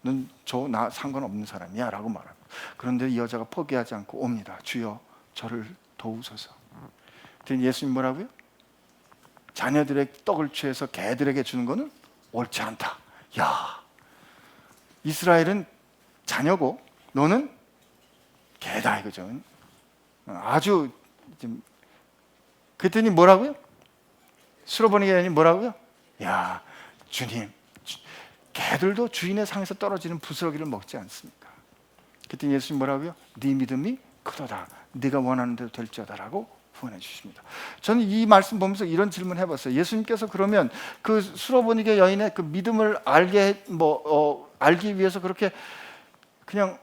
넌 저 나 상관없는 사람이야 라고 말합니다. 그런데 이 여자가 포기하지 않고 옵니다. 주여 저를 도우소서. 그랬더니 예수님 뭐라고요? 자녀들의 떡을 취해서 개들에게 주는 것은 옳지 않다. 야, 이스라엘은 자녀고 너는 개다 이거죠. 아주 좀. 그랬더니 뭐라고요? 수로보니 여인이 뭐라고요? 야, 주님, 개들도 주인의 상에서 떨어지는 부스러기를 먹지 않습니까? 그랬더니 예수님 뭐라고요? 네 믿음이 크도다. 네가 원하는 대로 될지어다라고 후원해 주십니다. 저는 이 말씀 보면서 이런 질문 해봤어요. 예수님께서 그러면 그 수로보니게 여인의 그 믿음을 알기 위해서 그렇게 그냥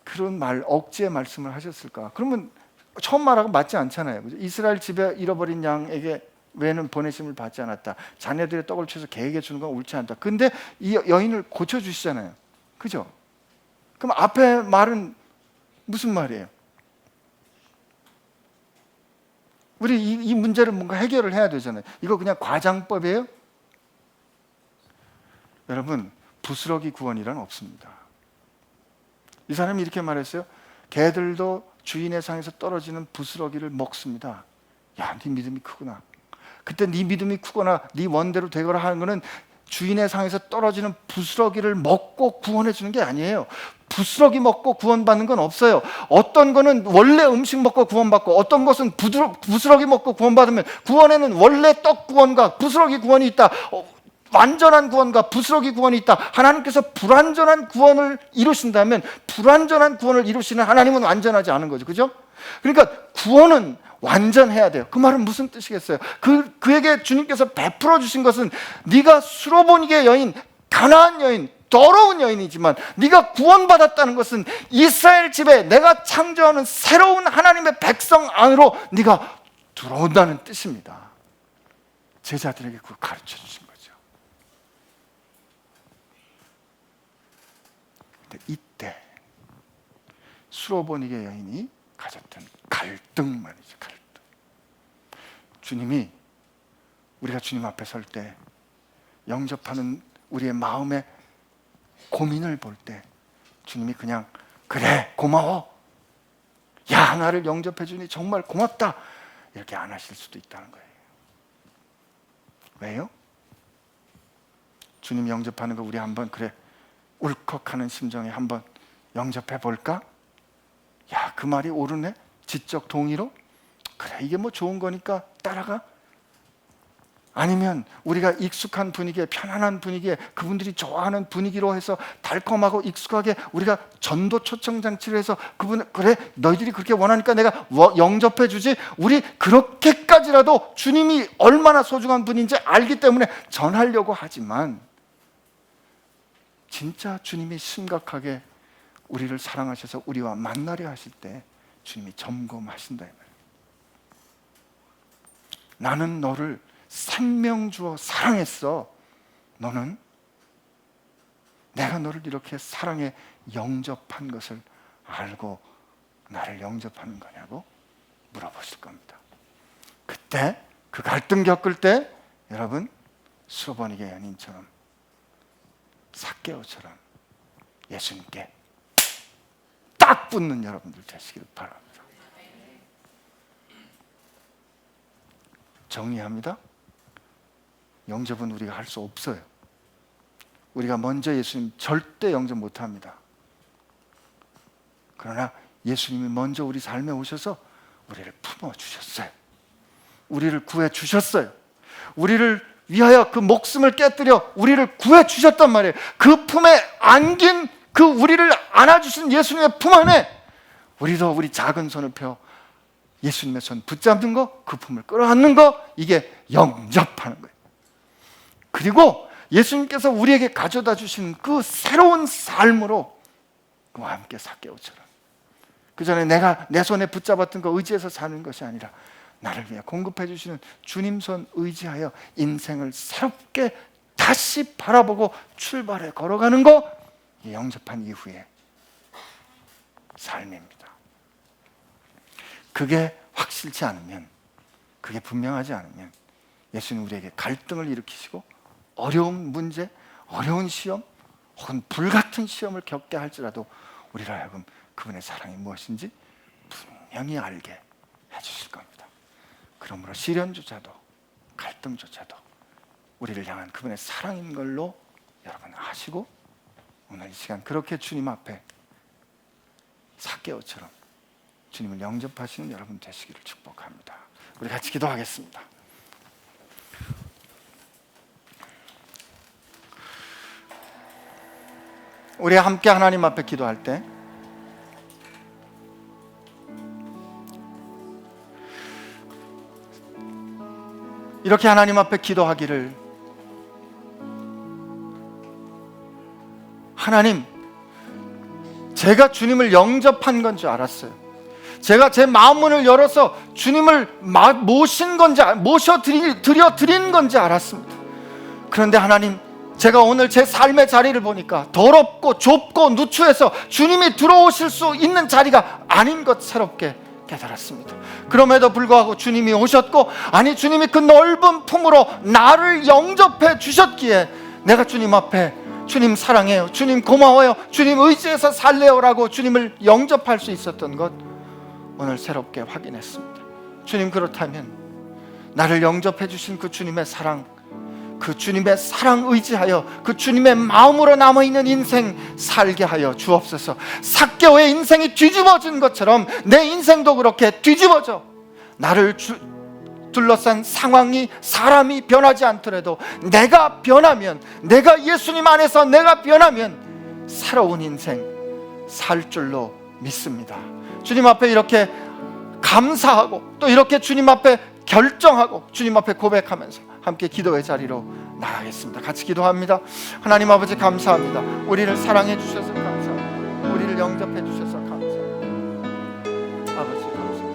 그런 억지의 말씀을 하셨을까? 그러면 처음 말하고 맞지 않잖아요. 그죠? 이스라엘 집에 잃어버린 양에게 외에는 보내심을 받지 않았다. 자녀들의 떡을 취해서 개에게 주는 건 옳지 않다. 근데 이 여인을 고쳐주시잖아요. 그죠? 그럼 앞에 말은 무슨 말이에요? 우리 이 문제를 뭔가 해결을 해야 되잖아요. 이거 그냥 과장법이에요? 여러분, 부스러기 구원이란 없습니다. 이 사람이 이렇게 말했어요. 개들도 주인의 상에서 떨어지는 부스러기를 먹습니다. 야, 네 믿음이 크구나. 그때 네 믿음이 크거나 네 원대로 되거나 하는 거는 주인의 상에서 떨어지는 부스러기를 먹고 구원해 주는 게 아니에요. 부스러기 먹고 구원받는 건 없어요. 어떤 거는 원래 음식 먹고 구원받고 어떤 것은 부스러기 먹고 구원받으면 구원에는 원래 떡 구원과 부스러기 구원이 있다. 완전한 구원과 부스러기 구원이 있다. 하나님께서 불완전한 구원을 이루신다면 불완전한 구원을 이루시는 하나님은 완전하지 않은 거죠. 그죠? 그러니까 구원은 완전해야 돼요. 그 말은 무슨 뜻이겠어요? 그에게 주님께서 베풀어 주신 것은 네가 수로보니게 여인, 가나안 여인, 더러운 여인이지만 네가 구원받았다는 것은 이스라엘 집에 내가 창조하는 새로운 하나님의 백성 안으로 네가 들어온다는 뜻입니다. 제자들에게 그걸 가르쳐 주신 거죠. 근데 이때 수로보니게 여인이 가졌던 갈등 말이죠. 갈등. 주님이 우리가 주님 앞에 설 때 영접하는 우리의 마음의 고민을 볼 때 주님이 그냥 그래 고마워, 야 나를 영접해 주니 정말 고맙다 이렇게 안 하실 수도 있다는 거예요. 왜요? 주님 영접하는 거 우리 한번 그래 울컥하는 심정에 한번 영접해 볼까? 야, 그 말이 옳으네? 지적 동의로? 그래, 이게 뭐 좋은 거니까 따라가? 아니면 우리가 익숙한 분위기에, 편안한 분위기에, 그분들이 좋아하는 분위기로 해서 달콤하고 익숙하게 우리가 전도 초청장치를 해서 그분 그래 너희들이 그렇게 원하니까 내가 영접해 주지. 우리 그렇게까지라도 주님이 얼마나 소중한 분인지 알기 때문에 전하려고 하지만 진짜 주님이 심각하게 우리를 사랑하셔서 우리와 만나려 하실 때 주님이 점검하신다 이 말이에요. 나는 너를 생명 주어 사랑했어. 너는 내가 너를 이렇게 사랑해 영접한 것을 알고 나를 영접하는 거냐고 물어보실 겁니다. 그때 그 갈등 겪을 때 여러분 수로보니게 여인처럼 삭개오처럼 예수님께 딱 붙는 여러분들 되시길 바랍니다. 정리합니다. 영접은 우리가 할 수 없어요. 우리가 먼저 예수님 절대 영접 못합니다. 그러나 예수님이 먼저 우리 삶에 오셔서 우리를 품어주셨어요. 우리를 구해주셨어요. 우리를 위하여 그 목숨을 깨뜨려 우리를 구해주셨단 말이에요. 그 품에 안긴 그 우리를 안아주신 예수님의 품 안에 우리도 우리 작은 손을 펴 예수님의 손 붙잡는 거, 그 품을 끌어안는 거, 이게 영접하는 거예요. 그리고 예수님께서 우리에게 가져다 주신 그 새로운 삶으로 그와 함께 삭개오처럼 그 전에 내가 내 손에 붙잡았던 거 의지해서 사는 것이 아니라 나를 위해 공급해 주시는 주님 손 의지하여 인생을 새롭게 다시 바라보고 출발해 걸어가는 거, 이 영접한 이후의 삶입니다. 그게 확실치 않으면, 그게 분명하지 않으면 예수님 우리에게 갈등을 일으키시고 어려운 문제, 어려운 시험 혹은 불같은 시험을 겪게 할지라도 우리로 하여금 그분의 사랑이 무엇인지 분명히 알게 해주실 겁니다. 그러므로 시련조차도 갈등조차도 우리를 향한 그분의 사랑인 걸로 여러분 아시고 오늘 이 시간 그렇게 주님 앞에 삭개오처럼 주님을 영접하시는 여러분 되시기를 축복합니다. 우리 같이 기도하겠습니다. 우리 함께 하나님 앞에 기도할 때 이렇게 하나님 앞에 기도하기를, 하나님, 제가 주님을 영접한 건 줄 알았어요. 제가 제 마음문을 열어서 주님을 모셔드린 건지 알았습니다. 그런데 하나님, 제가 오늘 제 삶의 자리를 보니까 더럽고 좁고 누추해서 주님이 들어오실 수 있는 자리가 아닌 것 새롭게 깨달았습니다. 그럼에도 불구하고 주님이 오셨고, 아니 주님이 그 넓은 품으로 나를 영접해 주셨기에 내가 주님 앞에 주님 사랑해요, 주님 고마워요, 주님 의지해서 살래요라고 주님을 영접할 수 있었던 것 오늘 새롭게 확인했습니다. 주님, 그렇다면 나를 영접해 주신 그 주님의 사랑, 그 주님의 사랑 의지하여 그 주님의 마음으로 남아있는 인생 살게 하여 주옵소서. 삭개오의 인생이 뒤집어진 것처럼 내 인생도 그렇게 뒤집어져 나를 둘러싼 상황이, 사람이 변하지 않더라도 내가 변하면, 내가 예수님 안에서 내가 변하면 새로운 인생 살 줄로 믿습니다. 주님 앞에 이렇게 감사하고 또 이렇게 주님 앞에 결정하고 주님 앞에 고백하면서 함께 기도의 자리로 나가겠습니다. 같이 기도합니다. 하나님 아버지, 감사합니다. 우리를 사랑해 주셔서 감사합니다. 우리를 영접해 주셔서 감사합니다. 아버지, 감사합니다.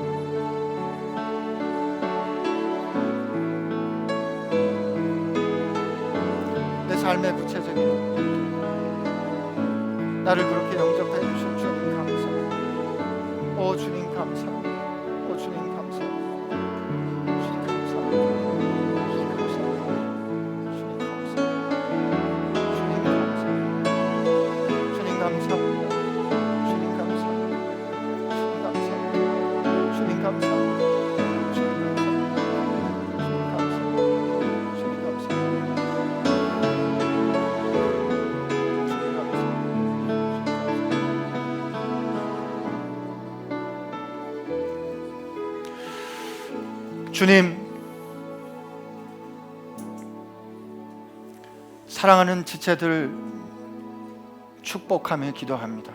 내 삶의 구체적인 나를 그렇게 영접해 주신 주님 감사합니다. 오 주님 감사합니다. 오 주님 감사합니다. 주님 감사합니다. 주님, 사랑하는 지체들 축복하며 기도합니다.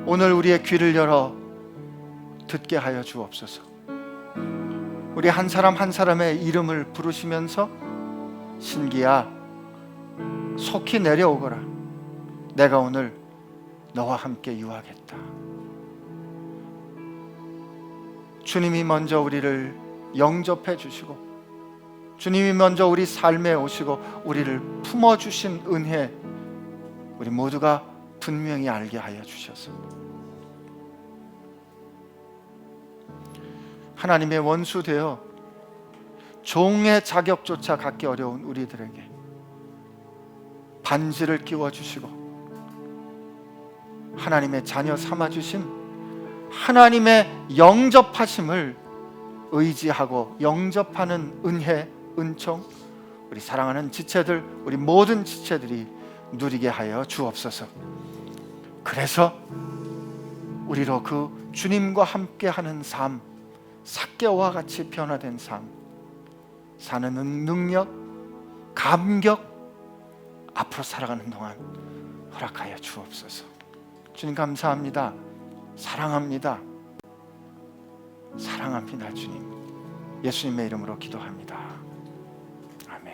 오늘 우리의 귀를 열어 듣게 하여 주옵소서. 우리 한 사람 한 사람의 이름을 부르시면서 신기야 속히 내려오거라, 내가 오늘 너와 함께 유하겠다. 주님이 먼저 우리를 영접해 주시고 주님이 먼저 우리 삶에 오시고 우리를 품어주신 은혜, 우리 모두가 분명히 알게 하여 주셔서 하나님의 원수 되어 종의 자격조차 갖기 어려운 우리들에게 반지를 끼워주시고 하나님의 자녀 삼아주신 하나님의 영접하심을 의지하고 영접하는 은혜, 은총, 우리 사랑하는 지체들, 우리 모든 지체들이 누리게 하여 주옵소서. 그래서 우리로 그 주님과 함께하는 삶, 삭개오와 같이 변화된 삶 사는 능력, 감격, 앞으로 살아가는 동안 허락하여 주옵소서. 주님 감사합니다. 사랑합니다. 사랑합니다. 주님, 예수님의 이름으로 기도합니다. 아멘.